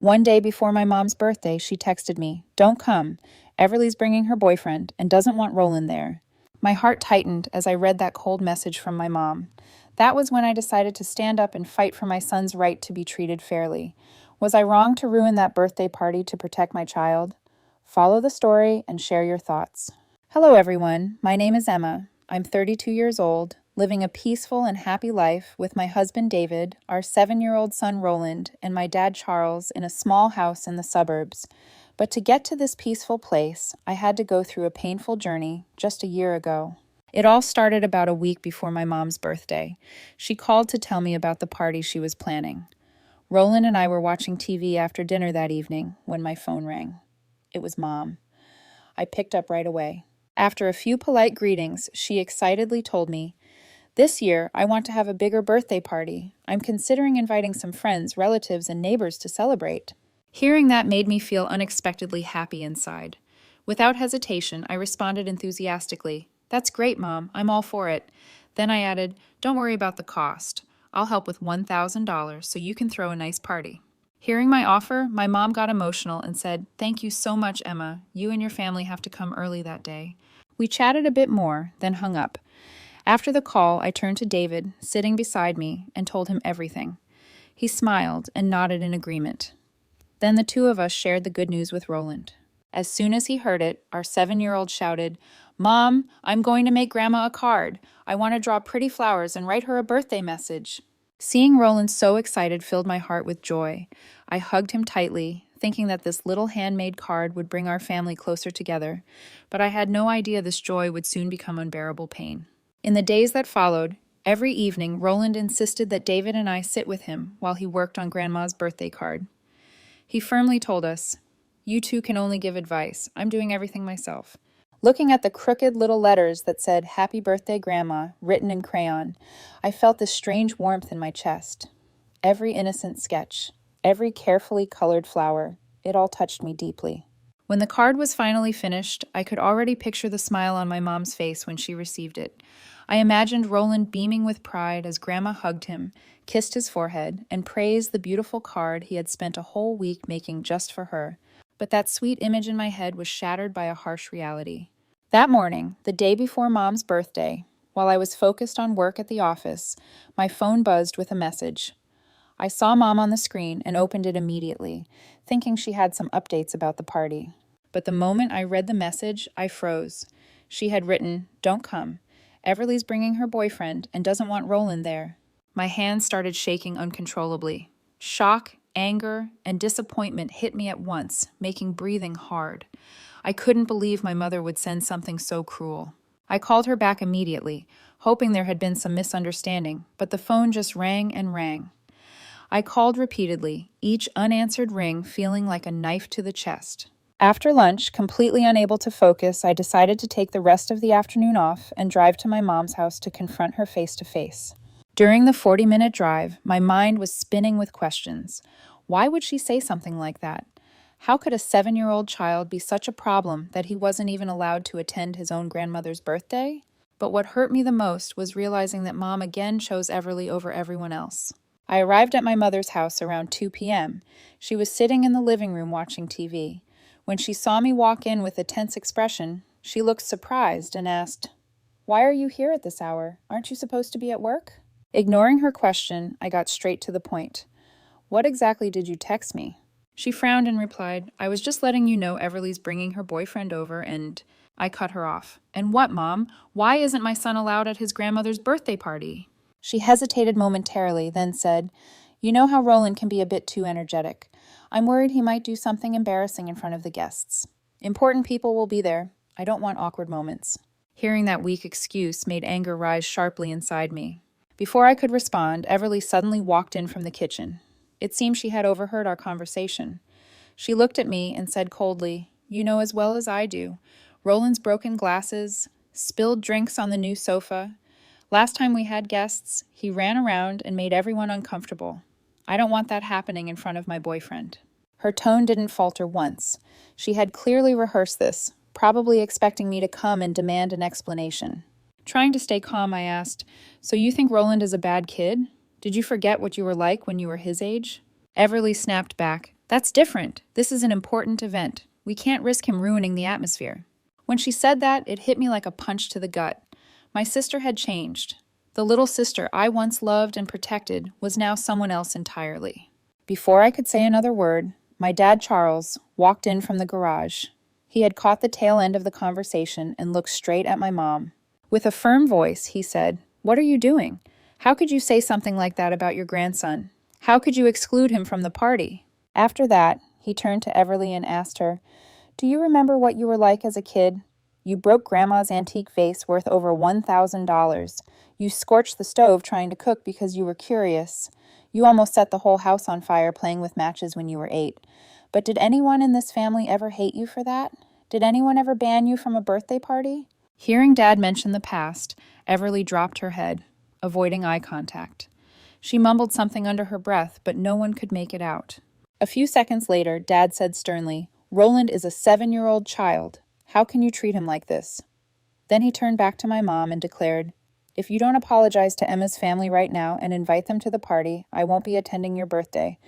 One day before my mom's birthday, she texted me, "Don't come. Everly's bringing her boyfriend and doesn't want Roland there." My heart tightened as I read that cold message from my mom. That was when I decided to stand up and fight for my son's right to be treated fairly. Was I wrong to ruin that birthday party to protect my child? Follow the story and share your thoughts. Hello, everyone. My name is Emma. I'm 32 years old, living a peaceful and happy life with my husband David, our 7-year-old son Roland, and my dad Charles in a small house in the suburbs. But to get to this peaceful place, I had to go through a painful journey just a year ago. It all started about a week before my mom's birthday. She called to tell me about the party she was planning. Roland and I were watching TV after dinner that evening when my phone rang. It was Mom. I picked up right away. After a few polite greetings, she excitedly told me, "This year, I want to have a bigger birthday party. I'm considering inviting some friends, relatives, and neighbors to celebrate." Hearing that made me feel unexpectedly happy inside. Without hesitation, I responded enthusiastically, "That's great, Mom. I'm all for it." Then I added, "Don't worry about the cost. I'll help with $1,000 so you can throw a nice party." Hearing my offer, my mom got emotional and said, "Thank you so much, Emma. You and your family have to come early that day." We chatted a bit more, then hung up. After the call, I turned to David, sitting beside me, and told him everything. He smiled and nodded in agreement. Then the two of us shared the good news with Roland. As soon as he heard it, our 7-year-old shouted, "Mom, I'm going to make Grandma a card. I want to draw pretty flowers and write her a birthday message." Seeing Roland so excited filled my heart with joy. I hugged him tightly, thinking that this little handmade card would bring our family closer together, but I had no idea this joy would soon become unbearable pain. In the days that followed, every evening Roland insisted that David and I sit with him while he worked on Grandma's birthday card. He firmly told us, "You two can only give advice. I'm doing everything myself." Looking at the crooked little letters that said, "Happy Birthday, Grandma," written in crayon, I felt this strange warmth in my chest. Every innocent sketch, every carefully colored flower, it all touched me deeply. When the card was finally finished, I could already picture the smile on my mom's face when she received it. I imagined Roland beaming with pride as Grandma hugged him, kissed his forehead, and praised the beautiful card he had spent a whole week making just for her. But that sweet image in my head was shattered by a harsh reality. That morning, the day before Mom's birthday, while I was focused on work at the office, my phone buzzed with a message. I saw Mom on the screen and opened it immediately, thinking she had some updates about the party. But the moment I read the message, I froze. She had written, "Don't come. Everly's bringing her boyfriend and doesn't want Roland there." My hands started shaking uncontrollably. Shock, anger, and disappointment hit me at once, making breathing hard. I couldn't believe my mother would send something so cruel. I called her back immediately, hoping there had been some misunderstanding, but the phone just rang and rang. I called repeatedly, each unanswered ring feeling like a knife to the chest. After lunch, completely unable to focus, I decided to take the rest of the afternoon off and drive to my mom's house to confront her face to face. During the 40-minute drive, my mind was spinning with questions. Why would she say something like that? How could a 7-year-old child be such a problem that he wasn't even allowed to attend his own grandmother's birthday? But what hurt me the most was realizing that Mom again chose Everly over everyone else. I arrived at my mother's house around 2 p.m. She was sitting in the living room watching TV. When she saw me walk in with a tense expression, she looked surprised and asked, "Why are you here at this hour? Aren't you supposed to be at work?" Ignoring her question, I got straight to the point. "What exactly did you text me?" She frowned and replied, "I was just letting you know Everly's bringing her boyfriend over and—" I cut her off. "And what, Mom? Why isn't my son allowed at his grandmother's birthday party?" She hesitated momentarily, then said, "You know how Roland can be a bit too energetic. I'm worried he might do something embarrassing in front of the guests. Important people will be there. I don't want awkward moments." Hearing that weak excuse made anger rise sharply inside me. Before I could respond, Everly suddenly walked in from the kitchen. It seemed she had overheard our conversation. She looked at me and said coldly, "You know as well as I do. Roland's broken glasses, spilled drinks on the new sofa. Last time we had guests, he ran around and made everyone uncomfortable. I don't want that happening in front of my boyfriend." Her tone didn't falter once. She had clearly rehearsed this, probably expecting me to come and demand an explanation. Trying to stay calm, I asked, "So you think Roland is a bad kid? Did you forget what you were like when you were his age?" Everly snapped back, That's different. This is an important event. We can't risk him ruining the atmosphere. When she said that, it hit me like a punch to the gut. My sister had changed. The little sister I once loved and protected was now someone else entirely. Before I could say another word, my dad, Charles, walked in from the garage. He had caught the tail end of the conversation and looked straight at my mom. With a firm voice, he said, "What are you doing? How could you say something like that about your grandson? How could you exclude him from the party?" After that, he turned to Everly and asked her, "Do you remember what you were like as a kid? You broke Grandma's antique vase worth over $1,000. You scorched the stove trying to cook because you were curious. You almost set the whole house on fire playing with matches when you were 8. But did anyone in this family ever hate you for that? Did anyone ever ban you from a birthday party?" Hearing Dad mention the past, Everly dropped her head, avoiding eye contact. She mumbled something under her breath, but no one could make it out. A few seconds later, Dad said sternly, "Roland is a 7-year-old child. How can you treat him like this?" Then he turned back to my mom and declared, "If you don't apologize to Emma's family right now and invite them to the party, I won't be attending your birthday,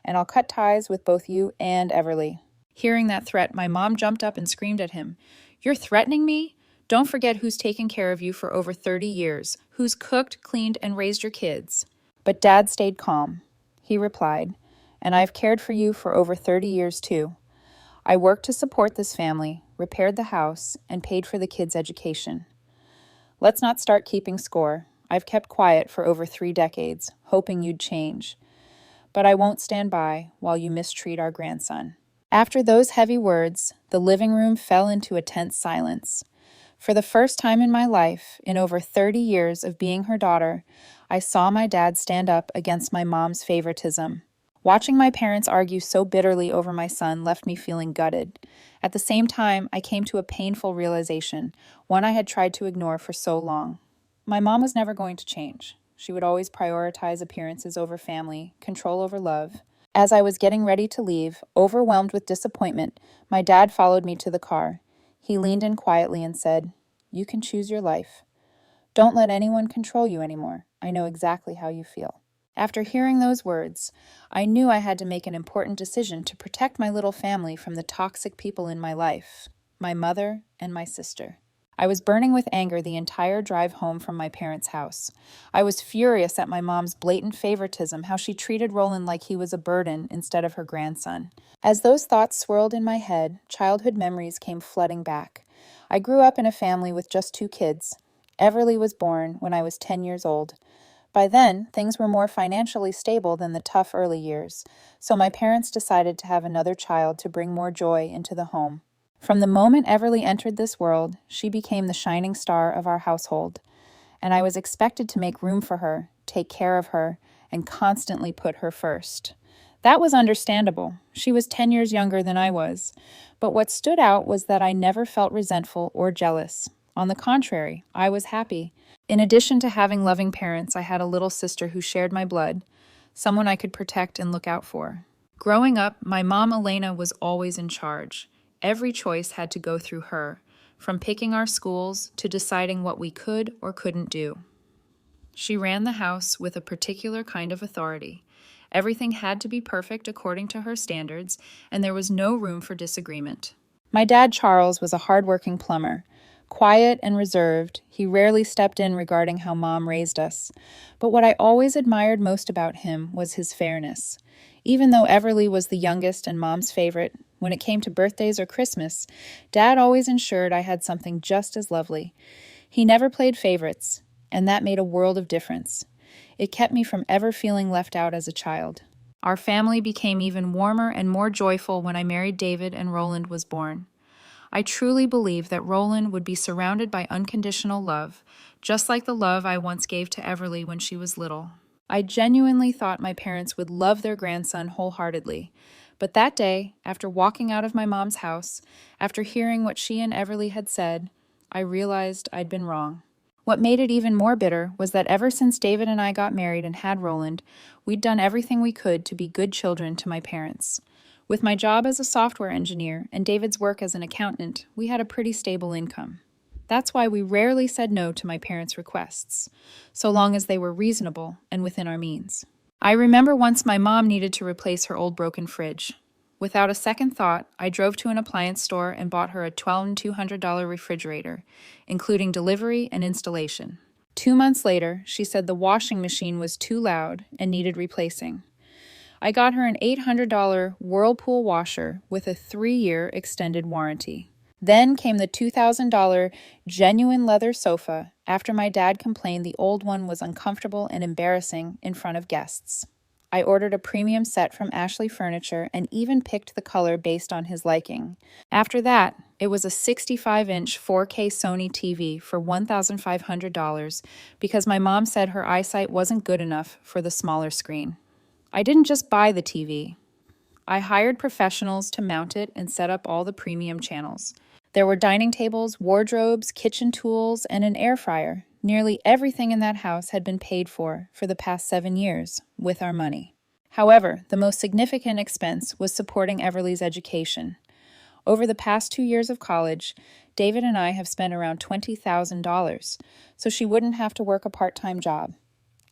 and I'll cut ties with both you and Everly." Hearing that threat, my mom jumped up and screamed at him, "You're threatening me? Don't forget who's taken care of you for over 30 years, who's cooked, cleaned, and raised your kids." But Dad stayed calm. He replied, "And I've cared for you for over 30 years too. I worked to support this family, repaired the house, and paid for the kids' education. Let's not start keeping score. I've kept quiet for over 3 decades, hoping you'd change. But I won't stand by while you mistreat our grandson." After those heavy words, the living room fell into a tense silence. For the first time in my life, in over 30 years of being her daughter, I saw my dad stand up against my mom's favoritism. Watching my parents argue so bitterly over my son left me feeling gutted. At the same time, I came to a painful realization, one I had tried to ignore for so long. My mom was never going to change. She would always prioritize appearances over family, control over love. As I was getting ready to leave, overwhelmed with disappointment, my dad followed me to the car. He leaned in quietly and said, "You can choose your life. Don't let anyone control you anymore. I know exactly how you feel." After hearing those words, I knew I had to make an important decision to protect my little family from the toxic people in my life, my mother and my sister. I was burning with anger the entire drive home from my parents' house. I was furious at my mom's blatant favoritism, how she treated Roland like he was a burden instead of her grandson. As those thoughts swirled in my head, childhood memories came flooding back. I grew up in a family with just 2 kids. Everly was born when I was 10 years old. By then, things were more financially stable than the tough early years, so my parents decided to have another child to bring more joy into the home. From the moment Everly entered this world, she became the shining star of our household, and I was expected to make room for her, take care of her, and constantly put her first. That was understandable. She was 10 years younger than I was, but what stood out was that I never felt resentful or jealous. On the contrary, I was happy. In addition to having loving parents, I had a little sister who shared my blood, someone I could protect and look out for. Growing up, my mom Elena was always in charge. Every choice had to go through her, from picking our schools to deciding what we could or couldn't do. She ran the house with a particular kind of authority. Everything had to be perfect according to her standards, and there was no room for disagreement. My dad, Charles, was a hard-working plumber. Quiet and reserved, he rarely stepped in regarding how Mom raised us. But what I always admired most about him was his fairness. Even though Everly was the youngest and Mom's favorite, when it came to birthdays or Christmas, Dad always ensured I had something just as lovely. He never played favorites, and that made a world of difference. It kept me from ever feeling left out as a child. Our family became even warmer and more joyful when I married David and Roland was born. I truly believe that Roland would be surrounded by unconditional love, just like the love I once gave to Everly when she was little. I genuinely thought my parents would love their grandson wholeheartedly. But that day, after walking out of my mom's house, after hearing what she and Everly had said, I realized I'd been wrong. What made it even more bitter was that ever since David and I got married and had Roland, we'd done everything we could to be good children to my parents. With my job as a software engineer and David's work as an accountant, we had a pretty stable income. That's why we rarely said no to my parents' requests, so long as they were reasonable and within our means. I remember once my mom needed to replace her old broken fridge. Without a second thought, I drove to an appliance store and bought her a $12,200 refrigerator, including delivery and installation. 2 months later, she said the washing machine was too loud and needed replacing. I got her an $800 Whirlpool washer with a 3-year extended warranty. Then came the $2,000 genuine leather sofa after my dad complained the old one was uncomfortable and embarrassing in front of guests. I ordered a premium set from Ashley Furniture and even picked the color based on his liking. After that, it was a 65-inch 4K Sony TV for $1,500 because my mom said her eyesight wasn't good enough for the smaller screen. I didn't just buy the TV. I hired professionals to mount it and set up all the premium channels. There were dining tables, wardrobes, kitchen tools, and an air fryer. Nearly everything in that house had been paid for the past 7 years with our money. However, the most significant expense was supporting Everly's education. Over the past 2 years of college, David and I have spent around $20,000, so she wouldn't have to work a part-time job.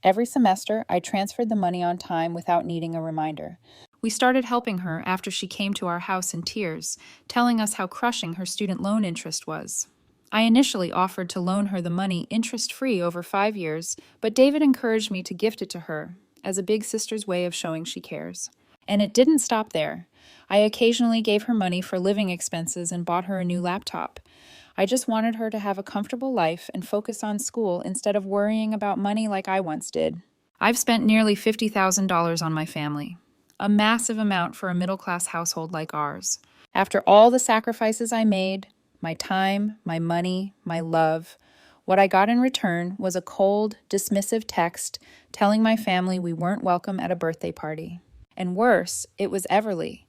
Every semester, I transferred the money on time without needing a reminder. We started helping her after she came to our house in tears, telling us how crushing her student loan interest was. I initially offered to loan her the money interest-free over 5 years, but David encouraged me to gift it to her as a big sister's way of showing she cares. And it didn't stop there. I occasionally gave her money for living expenses and bought her a new laptop. I just wanted her to have a comfortable life and focus on school instead of worrying about money like I once did. I've spent nearly $50,000 on my family, a massive amount for a middle-class household like ours. After all the sacrifices I made, my time, my money, my love, what I got in return was a cold, dismissive text telling my family we weren't welcome at a birthday party. And worse, it was Everly,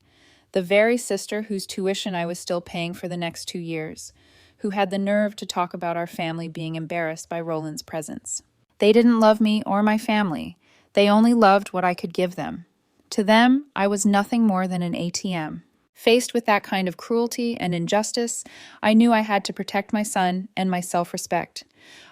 the very sister whose tuition I was still paying for the next 2 years, who had the nerve to talk about our family being embarrassed by Roland's presence. They didn't love me or my family. They only loved what I could give them. To them, I was nothing more than an ATM. Faced with that kind of cruelty and injustice, I knew I had to protect my son and my self-respect.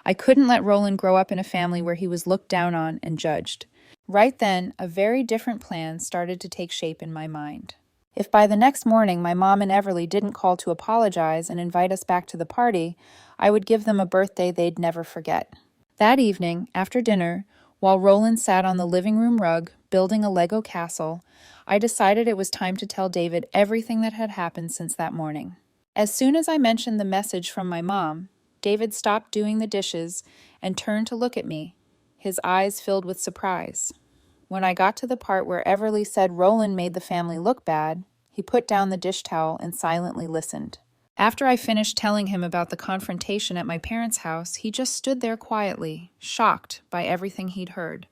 I couldn't let Roland grow up in a family where he was looked down on and judged. Right then, a very different plan started to take shape in my mind. If by the next morning my mom and Everly didn't call to apologize and invite us back to the party, I would give them a birthday they'd never forget. That evening, after dinner, while Roland sat on the living room rug, building a Lego castle, I decided it was time to tell David everything that had happened since that morning. As soon as I mentioned the message from my mom, David stopped doing the dishes and turned to look at me, his eyes filled with surprise. When I got to the part where Everly said Roland made the family look bad, he put down the dish towel and silently listened. After I finished telling him about the confrontation at my parents' house, he just stood there quietly, shocked by everything he'd heard.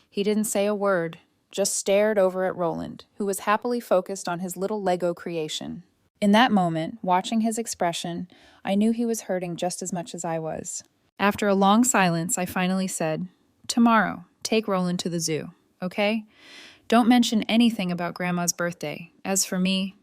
He didn't say a word, just stared over at Roland, who was happily focused on his little Lego creation. In that moment, watching his expression, I knew he was hurting just as much as I was. After a long silence, I finally said, "Tomorrow, take Roland to the zoo, okay? Don't mention anything about Grandma's birthday. As for me,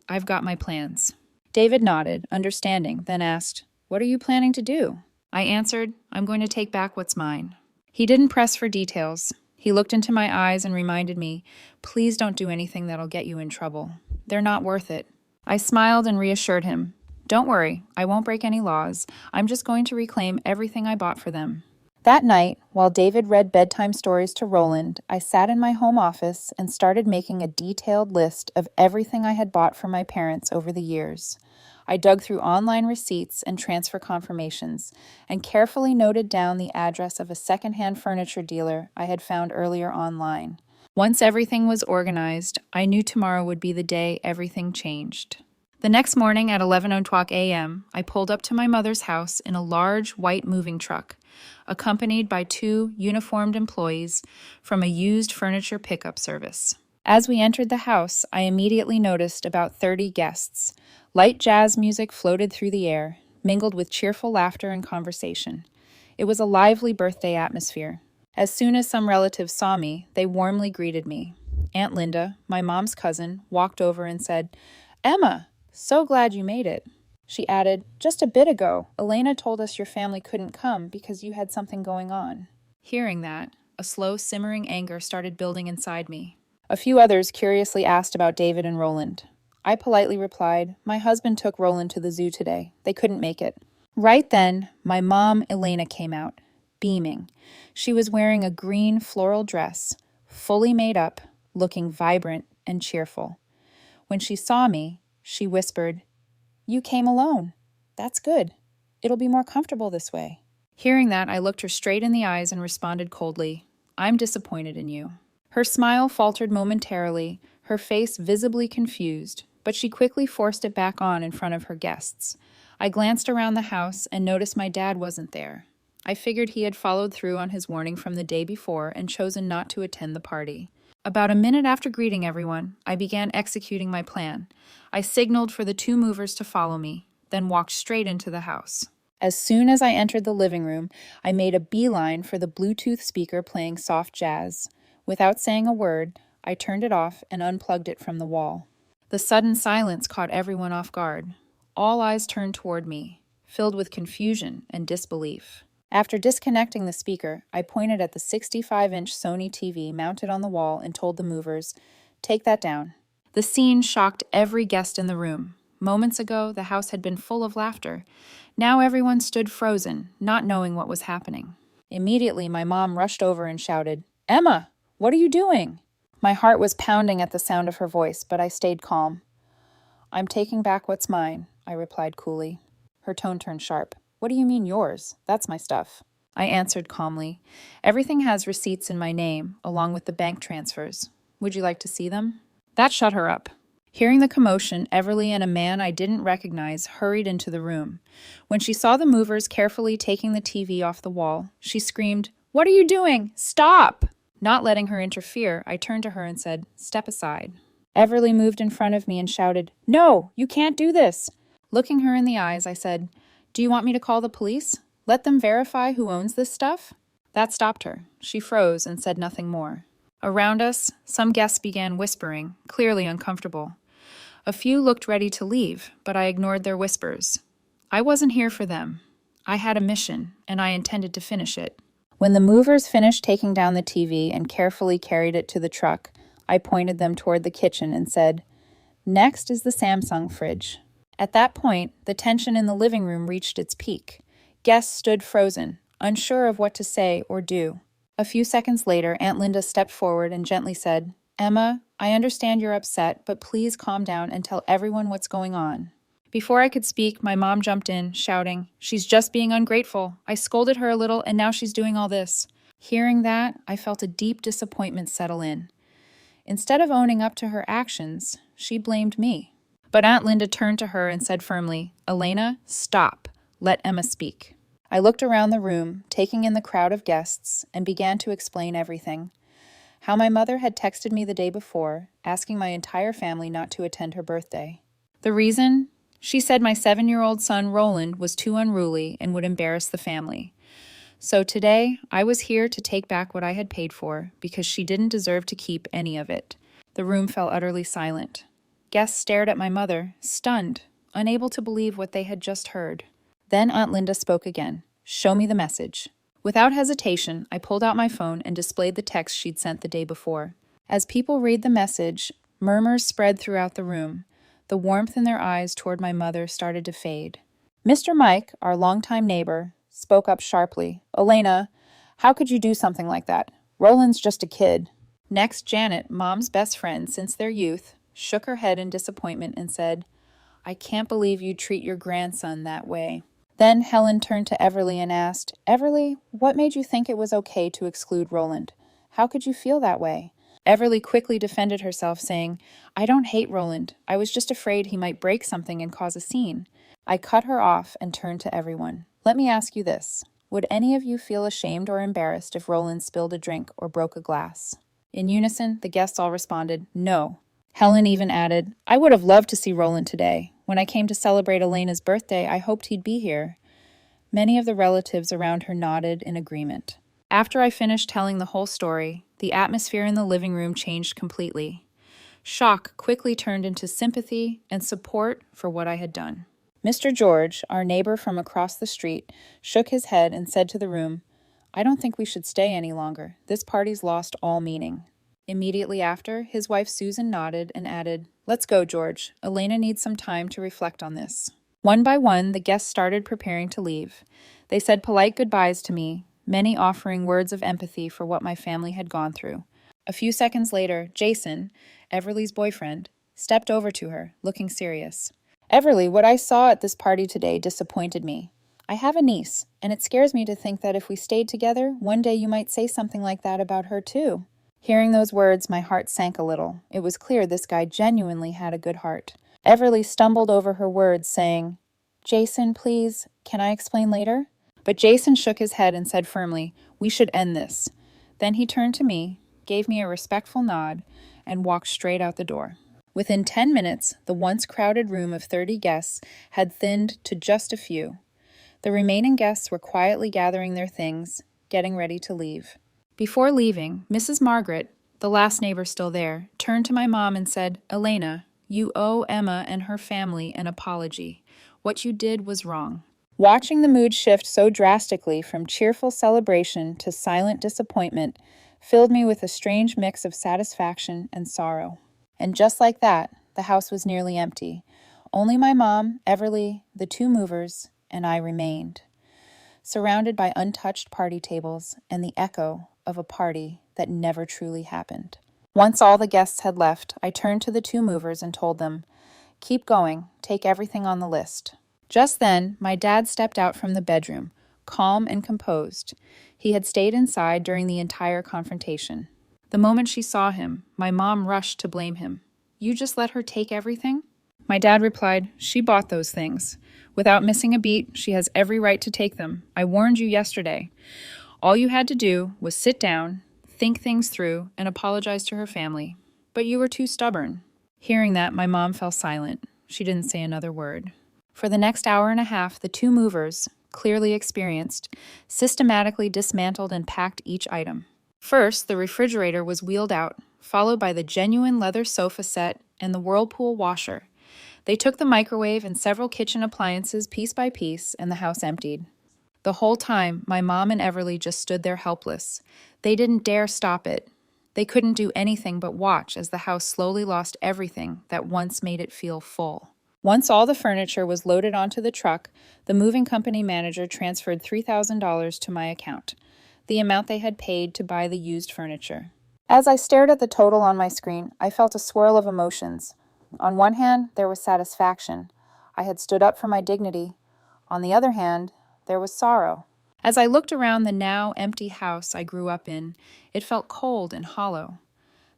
I've got my plans." David nodded, understanding, then asked, "What are you planning to do?" I answered, "I'm going to take back what's mine." He didn't press for details. He looked into my eyes and reminded me, "Please don't do anything that'll get you in trouble. They're not worth it." I smiled and reassured him, "Don't worry, I won't break any laws. I'm just going to reclaim everything I bought for them." That night, while David read bedtime stories to Roland, I sat in my home office and started making a detailed list of everything I had bought for my parents over the years. I dug through online receipts and transfer confirmations, and carefully noted down the address of a secondhand furniture dealer I had found earlier online. Once everything was organized, I knew tomorrow would be the day everything changed. The next morning at 11:00 a.m., I pulled up to my mother's house in a large white moving truck, accompanied by 2 uniformed employees from a used furniture pickup service. As we entered the house, I immediately noticed about 30 guests. Light jazz music floated through the air, mingled with cheerful laughter and conversation. It was a lively birthday atmosphere. As soon as some relatives saw me, they warmly greeted me. Aunt Linda, my mom's cousin, walked over and said, "Emma, so glad you made it." She added, "Just a bit ago, Elena told us your family couldn't come because you had something going on." Hearing that, a slow simmering anger started building inside me. A few others curiously asked about David and Roland. I politely replied, "My husband took Roland to the zoo today. They couldn't make it." Right then, my mom, Elena, came out, beaming. She was wearing a green floral dress, fully made up, looking vibrant and cheerful. When she saw me, she whispered, "You came alone. That's good. It'll be more comfortable this way." Hearing that, I looked her straight in the eyes and responded coldly, "I'm disappointed in you." Her smile faltered momentarily, her face visibly confused, but she quickly forced it back on in front of her guests. I glanced around the house and noticed my dad wasn't there. I figured he had followed through on his warning from the day before and chosen not to attend the party. About a minute after greeting everyone, I began executing my plan. I signaled for the two movers to follow me, then walked straight into the house. As soon as I entered the living room, I made a beeline for the Bluetooth speaker playing soft jazz. Without saying a word, I turned it off and unplugged it from the wall. The sudden silence caught everyone off guard. All eyes turned toward me, filled with confusion and disbelief. After disconnecting the speaker, I pointed at the 65-inch Sony TV mounted on the wall and told the movers, "Take that down." The scene shocked every guest in the room. Moments ago, the house had been full of laughter. Now everyone stood frozen, not knowing what was happening. Immediately, my mom rushed over and shouted, "Emma, what are you doing?" My heart was pounding at the sound of her voice, but I stayed calm. "I'm taking back what's mine," I replied coolly. Her tone turned sharp. "What do you mean yours? That's my stuff." I answered calmly. "Everything has receipts in my name, along with the bank transfers. Would you like to see them?" That shut her up. Hearing the commotion, Everly and a man I didn't recognize hurried into the room. When she saw the movers carefully taking the TV off the wall, she screamed, "What are you doing? Stop!" Not letting her interfere, I turned to her and said, "Step aside." Everly moved in front of me and shouted, "No, you can't do this." Looking her in the eyes, I said, "Do you want me to call the police? Let them verify who owns this stuff?" That stopped her. She froze and said nothing more. Around us, some guests began whispering, clearly uncomfortable. A few looked ready to leave, but I ignored their whispers. I wasn't here for them. I had a mission, and I intended to finish it. When the movers finished taking down the TV and carefully carried it to the truck, I pointed them toward the kitchen and said, "Next is the Samsung fridge." At that point, the tension in the living room reached its peak. Guests stood frozen, unsure of what to say or do. A few seconds later, Aunt Linda stepped forward and gently said, "Emma, I understand you're upset, but please calm down and tell everyone what's going on." Before I could speak, my mom jumped in, shouting, "She's just being ungrateful. I scolded her a little, and now she's doing all this." Hearing that, I felt a deep disappointment settle in. Instead of owning up to her actions, she blamed me. But Aunt Linda turned to her and said firmly, "Elena, stop. Let Emma speak." I looked around the room, taking in the crowd of guests, and began to explain everything. How my mother had texted me the day before, asking my entire family not to attend her birthday. The reason? She said my 7-year-old son, Roland, was too unruly and would embarrass the family. So today, I was here to take back what I had paid for, because she didn't deserve to keep any of it. The room fell utterly silent. Guests stared at my mother, stunned, unable to believe what they had just heard. Then Aunt Linda spoke again. "Show me the message." Without hesitation, I pulled out my phone and displayed the text she'd sent the day before. As people read the message, murmurs spread throughout the room. The warmth in their eyes toward my mother started to fade. Mr. Mike, our longtime neighbor, spoke up sharply. "Elena, how could you do something like that? Roland's just a kid." Next, Janet, Mom's best friend since their youth, shook her head in disappointment and said, "I can't believe you treat your grandson that way." Then Helen turned to Everly and asked, "Everly, what made you think it was okay to exclude Roland? How could you feel that way?" Everly quickly defended herself, saying, "I don't hate Roland. I was just afraid he might break something and cause a scene." I cut her off and turned to everyone. "Let me ask you this. Would any of you feel ashamed or embarrassed if Roland spilled a drink or broke a glass?" In unison, the guests all responded, "No." Helen even added, "I would have loved to see Roland today. When I came to celebrate Elena's birthday, I hoped he'd be here." Many of the relatives around her nodded in agreement. After I finished telling the whole story, the atmosphere in the living room changed completely. Shock quickly turned into sympathy and support for what I had done. Mr. George, our neighbor from across the street, shook his head and said to the room, "I don't think we should stay any longer. This party's lost all meaning." Immediately after, his wife Susan nodded and added, "Let's go, George. Elena needs some time to reflect on this." One by one, the guests started preparing to leave. They said polite goodbyes to me, many offering words of empathy for what my family had gone through. A few seconds later, Jason, Everly's boyfriend, stepped over to her, looking serious. "Everly, what I saw at this party today disappointed me. I have a niece, and it scares me to think that if we stayed together, one day you might say something like that about her too." Hearing those words, my heart sank a little. It was clear this guy genuinely had a good heart. Everly stumbled over her words, saying, "Jason, please, can I explain later?" But Jason shook his head and said firmly, "We should end this." Then he turned to me, gave me a respectful nod, and walked straight out the door. Within 10 minutes, the once crowded room of 30 guests had thinned to just a few. The remaining guests were quietly gathering their things, getting ready to leave. Before leaving, Mrs. Margaret, the last neighbor still there, turned to my mom and said, "Elena, you owe Emma and her family an apology. What you did was wrong." Watching the mood shift so drastically from cheerful celebration to silent disappointment filled me with a strange mix of satisfaction and sorrow. And just like that, the house was nearly empty. Only my mom, Everly, the two movers, and I remained, surrounded by untouched party tables and the echo of a party that never truly happened. Once all the guests had left, I turned to the two movers and told them, "Keep going, take everything on the list." Just then, my dad stepped out from the bedroom, calm and composed. He had stayed inside during the entire confrontation. The moment she saw him, my mom rushed to blame him. "You just let her take everything?" My dad replied, "She bought those things. Without missing a beat, she has every right to take them. I warned you yesterday. All you had to do was sit down, think things through, and apologize to her family. But you were too stubborn." Hearing that, my mom fell silent. She didn't say another word. For the next hour and a half, the two movers, clearly experienced, systematically dismantled and packed each item. First, the refrigerator was wheeled out, followed by the genuine leather sofa set and the Whirlpool washer. They took the microwave and several kitchen appliances piece by piece, and the house emptied. The whole time, my mom and Everly just stood there helpless. They didn't dare stop it. They couldn't do anything but watch as the house slowly lost everything that once made it feel full. Once all the furniture was loaded onto the truck, the moving company manager transferred $3,000 to my account, the amount they had paid to buy the used furniture. As I stared at the total on my screen, I felt a swirl of emotions. On one hand, there was satisfaction. I had stood up for my dignity. On the other hand, there was sorrow. As I looked around the now empty house I grew up in, it felt cold and hollow.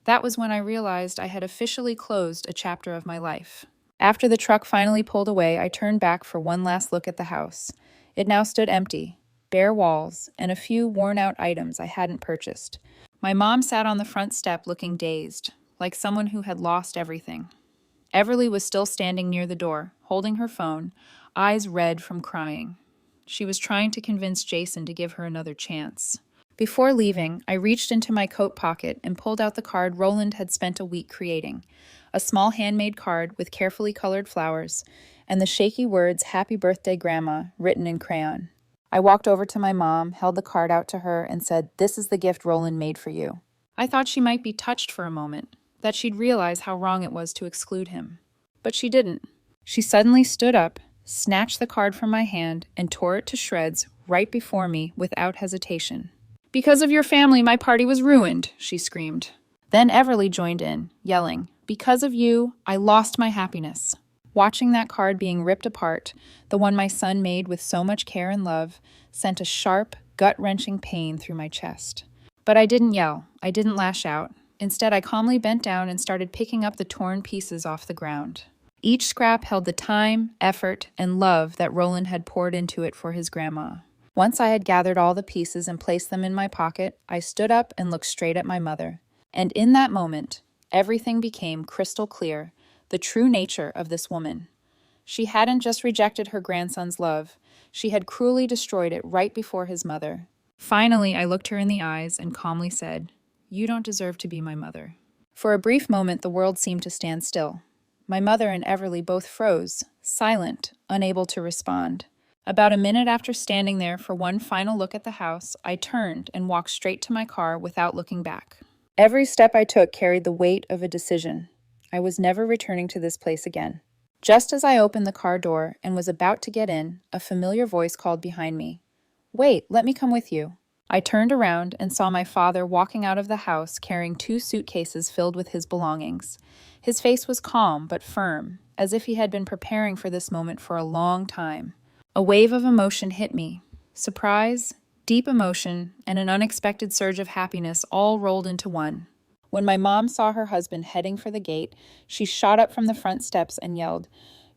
That was when I realized I had officially closed a chapter of my life. After the truck finally pulled away, I turned back for one last look at the house. It now stood empty, bare walls, and a few worn-out items I hadn't purchased. My mom sat on the front step looking dazed, like someone who had lost everything. Everly was still standing near the door, holding her phone, eyes red from crying. She was trying to convince Jason to give her another chance. Before leaving, I reached into my coat pocket and pulled out the card Roland had spent a week creating, a small handmade card with carefully colored flowers, and the shaky words, "Happy Birthday, Grandma," written in crayon. I walked over to my mom, held the card out to her, and said, "This is the gift Roland made for you." I thought she might be touched for a moment, that she'd realize how wrong it was to exclude him. But she didn't. She suddenly stood up, snatched the card from my hand, and tore it to shreds right before me without hesitation. "Because of your family, my party was ruined," she screamed. Then Everly joined in, yelling, "Because of you, I lost my happiness." Watching that card being ripped apart, the one my son made with so much care and love, sent a sharp, gut-wrenching pain through my chest. But I didn't yell. I didn't lash out. Instead, I calmly bent down and started picking up the torn pieces off the ground. Each scrap held the time, effort, and love that Roland had poured into it for his grandma. Once I had gathered all the pieces and placed them in my pocket, I stood up and looked straight at my mother. And in that moment, everything became crystal clear, the true nature of this woman. She hadn't just rejected her grandson's love, she had cruelly destroyed it right before his mother. Finally, I looked her in the eyes and calmly said, "You don't deserve to be my mother." For a brief moment, the world seemed to stand still. My mother and Everly both froze, silent, unable to respond. About a minute after standing there for one final look at the house, I turned and walked straight to my car without looking back. Every step I took carried the weight of a decision. I was never returning to this place again. Just as I opened the car door and was about to get in, a familiar voice called behind me. Wait, let me come with you. I turned around and saw my father walking out of the house carrying 2 suitcases filled with his belongings. His face was calm but firm, as if he had been preparing for this moment for a long time. A wave of emotion hit me. Surprise, deep emotion, and an unexpected surge of happiness all rolled into one. When my mom saw her husband heading for the gate, she shot up from the front steps and yelled,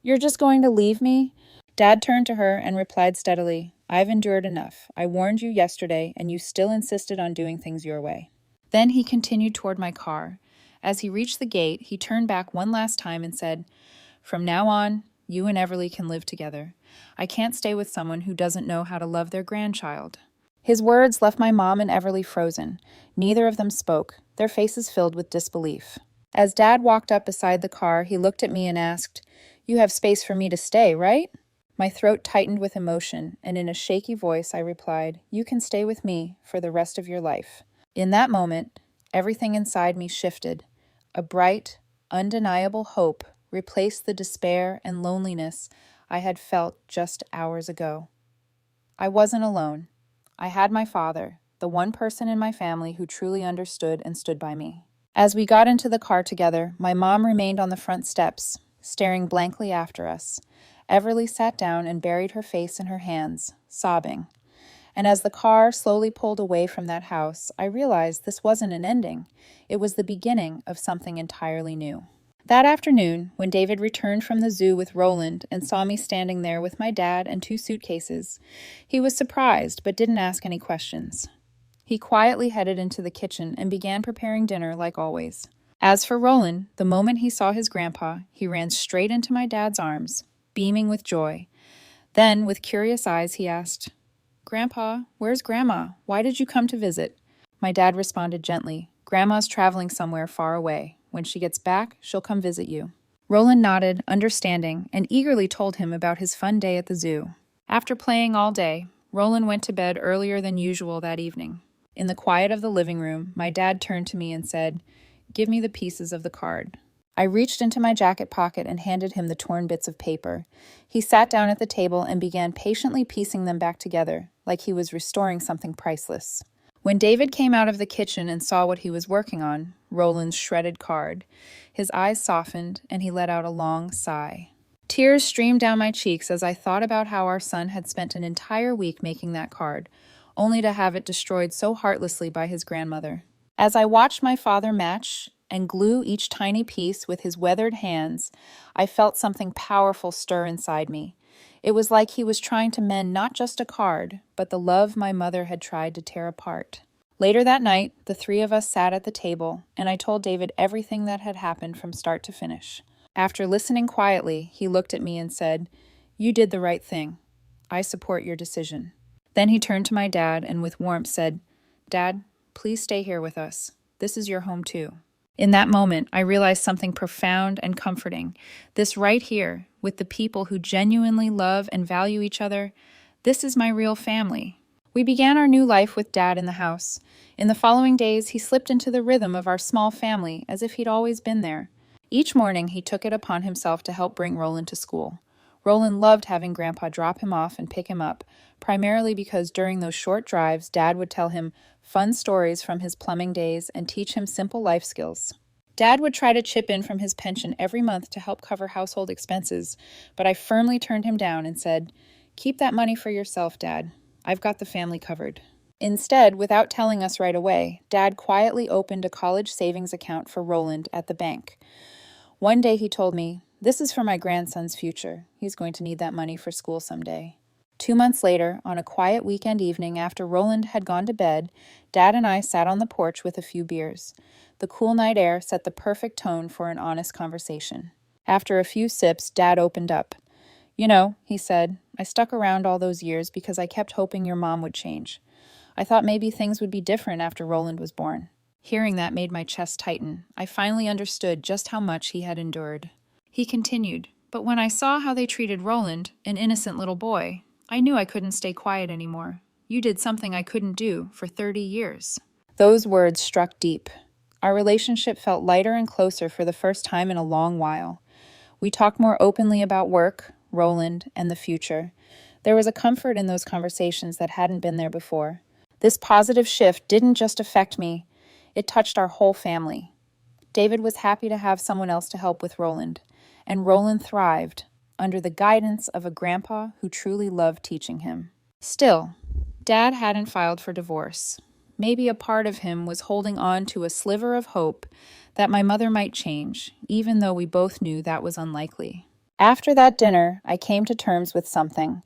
"You're just going to leave me?" Dad turned to her and replied steadily, "I've endured enough. I warned you yesterday, and you still insisted on doing things your way." Then he continued toward my car. As he reached the gate, he turned back one last time and said, "From now on, you and Everly can live together. I can't stay with someone who doesn't know how to love their grandchild." His words left my mom and Everly frozen. Neither of them spoke, their faces filled with disbelief. As Dad walked up beside the car, he looked at me and asked, "You have space for me to stay, right?" My throat tightened with emotion, and in a shaky voice I replied, "You can stay with me for the rest of your life." In that moment, everything inside me shifted. A bright, undeniable hope replaced the despair and loneliness I had felt just hours ago. I wasn't alone. I had my father, the one person in my family who truly understood and stood by me. As we got into the car together, my mom remained on the front steps, staring blankly after us. Everly sat down and buried her face in her hands, sobbing. And as the car slowly pulled away from that house, I realized this wasn't an ending. It was the beginning of something entirely new. That afternoon, when David returned from the zoo with Roland and saw me standing there with my dad and 2 suitcases, he was surprised but didn't ask any questions. He quietly headed into the kitchen and began preparing dinner like always. As for Roland, the moment he saw his grandpa, he ran straight into my dad's arms, beaming with joy. Then, with curious eyes, he asked, "Grandpa, where's Grandma? Why did you come to visit?" My dad responded gently, "Grandma's traveling somewhere far away. When she gets back, she'll come visit you." Roland nodded, understanding, and eagerly told him about his fun day at the zoo. After playing all day, Roland went to bed earlier than usual that evening. In the quiet of the living room, my dad turned to me and said, "Give me the pieces of the card." I reached into my jacket pocket and handed him the torn bits of paper. He sat down at the table and began patiently piecing them back together, like he was restoring something priceless. When David came out of the kitchen and saw what he was working on, Roland's shredded card, his eyes softened and he let out a long sigh. Tears streamed down my cheeks as I thought about how our son had spent an entire week making that card, only to have it destroyed so heartlessly by his grandmother. As I watched my father match and glue each tiny piece with his weathered hands, I felt something powerful stir inside me. It was like he was trying to mend not just a card, but the love my mother had tried to tear apart. Later that night, the 3 of us sat at the table, and I told David everything that had happened from start to finish. After listening quietly, he looked at me and said, "You did the right thing. I support your decision." Then he turned to my dad and with warmth said, "Dad, please stay here with us. This is your home too." In that moment, I realized something profound and comforting. This right here, with the people who genuinely love and value each other, this is my real family. We began our new life with Dad in the house. In the following days, he slipped into the rhythm of our small family as if he'd always been there. Each morning, he took it upon himself to help bring Roland to school. Roland loved having Grandpa drop him off and pick him up, primarily because during those short drives, Dad would tell him fun stories from his plumbing days and teach him simple life skills. Dad would try to chip in from his pension every month to help cover household expenses, but I firmly turned him down and said, "Keep that money for yourself, Dad. I've got the family covered." Instead, without telling us right away, Dad quietly opened a college savings account for Roland at the bank. One day he told me, "This is for my grandson's future. He's going to need that money for school someday." 2 months later, on a quiet weekend evening after Roland had gone to bed, Dad and I sat on the porch with a few beers. The cool night air set the perfect tone for an honest conversation. After a few sips, Dad opened up. "You know," he said, "I stuck around all those years because I kept hoping your mom would change. I thought maybe things would be different after Roland was born." Hearing that made my chest tighten. I finally understood just how much he had endured. He continued, "But when I saw how they treated Roland, an innocent little boy, I knew I couldn't stay quiet anymore. You did something I couldn't do for 30 years. Those words struck deep. Our relationship felt lighter and closer for the first time in a long while. We talked more openly about work, Roland, and the future. There was a comfort in those conversations that hadn't been there before. This positive shift didn't just affect me, it touched our whole family. David was happy to have someone else to help with Roland, and Roland thrived under the guidance of a grandpa who truly loved teaching him. Still, Dad hadn't filed for divorce. Maybe a part of him was holding on to a sliver of hope that my mother might change, even though we both knew that was unlikely. After that dinner, I came to terms with something.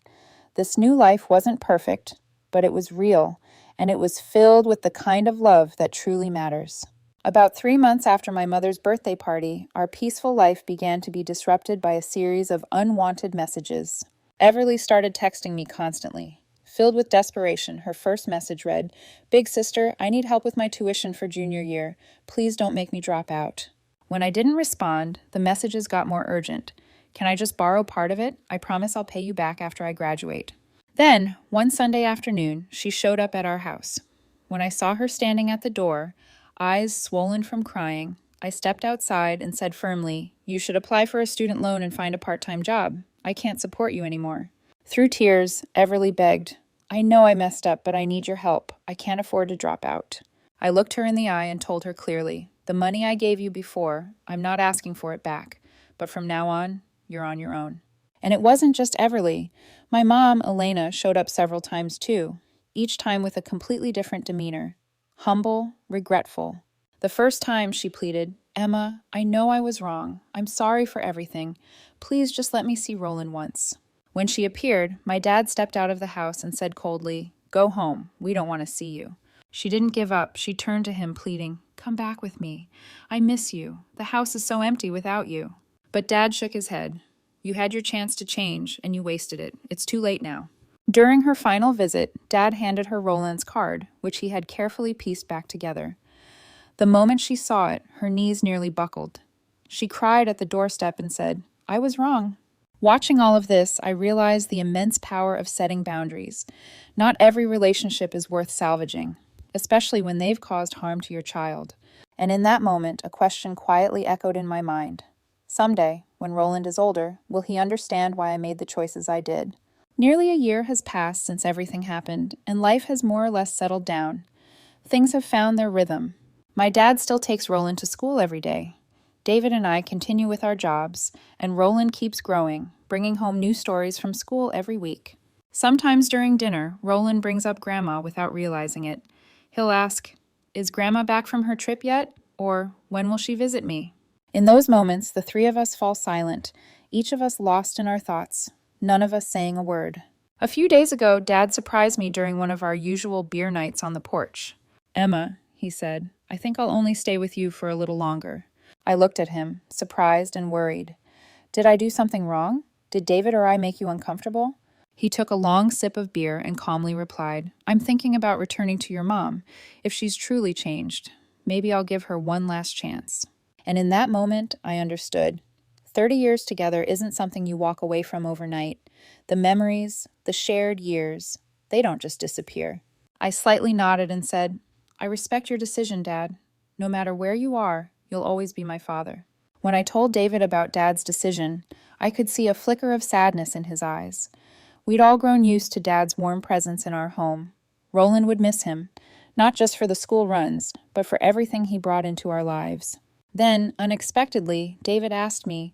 This new life wasn't perfect, but it was real, and it was filled with the kind of love that truly matters. About 3 months after my mother's birthday party, our peaceful life began to be disrupted by a series of unwanted messages. Everly started texting me constantly. Filled with desperation, her first message read, "Big sister, I need help with my tuition for junior year. Please don't make me drop out." When I didn't respond, the messages got more urgent. "Can I just borrow part of it? I promise I'll pay you back after I graduate." Then, one Sunday afternoon, she showed up at our house. When I saw her standing at the door, eyes swollen from crying, I stepped outside and said firmly, "You should apply for a student loan and find a part-time job. I can't support you anymore." Through tears, Everly begged, "I know I messed up, but I need your help. I can't afford to drop out." I looked her in the eye and told her clearly, "The money I gave you before, I'm not asking for it back, but from now on, you're on your own." And it wasn't just Everly. My mom, Elena, showed up several times too, each time with a completely different demeanor. Humble, regretful. The first time she pleaded, "Emma, I know I was wrong. I'm sorry for everything. Please just let me see Roland once." When she appeared, my dad stepped out of the house and said coldly, "Go home. We don't want to see you." She didn't give up. She turned to him, pleading, "Come back with me. I miss you. The house is so empty without you." But Dad shook his head. "You had your chance to change, and you wasted it. It's too late now." During her final visit, Dad handed her Roland's card, which he had carefully pieced back together. The moment she saw it, her knees nearly buckled. She cried at the doorstep and said, "I was wrong." Watching all of this, I realized the immense power of setting boundaries. Not every relationship is worth salvaging, especially when they've caused harm to your child. And in that moment, a question quietly echoed in my mind. Someday, when Roland is older, will he understand why I made the choices I did? Nearly a year has passed since everything happened, and life has more or less settled down. Things have found their rhythm. My dad still takes Roland to school every day. David and I continue with our jobs, and Roland keeps growing, bringing home new stories from school every week. Sometimes during dinner, Roland brings up Grandma without realizing it. He'll ask, "Is Grandma back from her trip yet?" Or, "When will she visit me?" In those moments, the three of us fall silent, each of us lost in our thoughts, none of us saying a word. A few days ago, Dad surprised me during one of our usual beer nights on the porch. "Emma," he said, "I think I'll only stay with you for a little longer." I looked at him, surprised and worried. Did I do something wrong? Did David or I make you uncomfortable? He took a long sip of beer and calmly replied, "I'm thinking about returning to your mom. If she's truly changed, maybe I'll give her one last chance." And in that moment, I understood. 30 years together isn't something you walk away from overnight. The memories, the shared years, they don't just disappear. I slightly nodded and said, "I respect your decision, Dad. No matter where you are, you'll always be my father." When I told David about Dad's decision, I could see a flicker of sadness in his eyes. We'd all grown used to Dad's warm presence in our home. Roland would miss him, not just for the school runs, but for everything he brought into our lives. Then, unexpectedly, David asked me,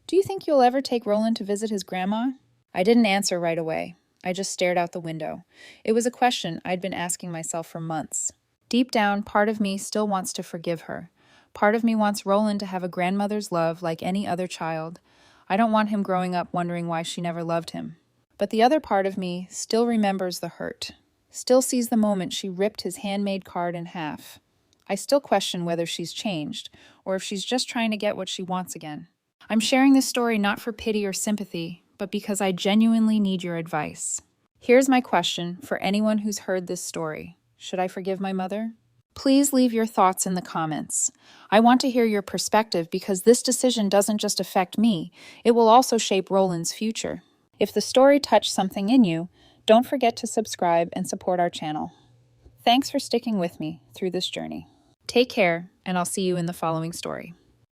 "Do you think you'll ever take Roland to visit his grandma?" I didn't answer right away. I just stared out the window. It was a question I'd been asking myself for months. Deep down, part of me still wants to forgive her. Part of me wants Roland to have a grandmother's love like any other child. I don't want him growing up wondering why she never loved him. But the other part of me still remembers the hurt, still sees the moment she ripped his handmade card in half. I still question whether she's changed, or if she's just trying to get what she wants again. I'm sharing this story not for pity or sympathy, but because I genuinely need your advice. Here's my question for anyone who's heard this story. Should I forgive my mother? Please leave your thoughts in the comments. I want to hear your perspective because this decision doesn't just affect me, it will also shape Roland's future. If the story touched something in you, don't forget to subscribe and support our channel. Thanks for sticking with me through this journey. Take care, and I'll see you in the following story.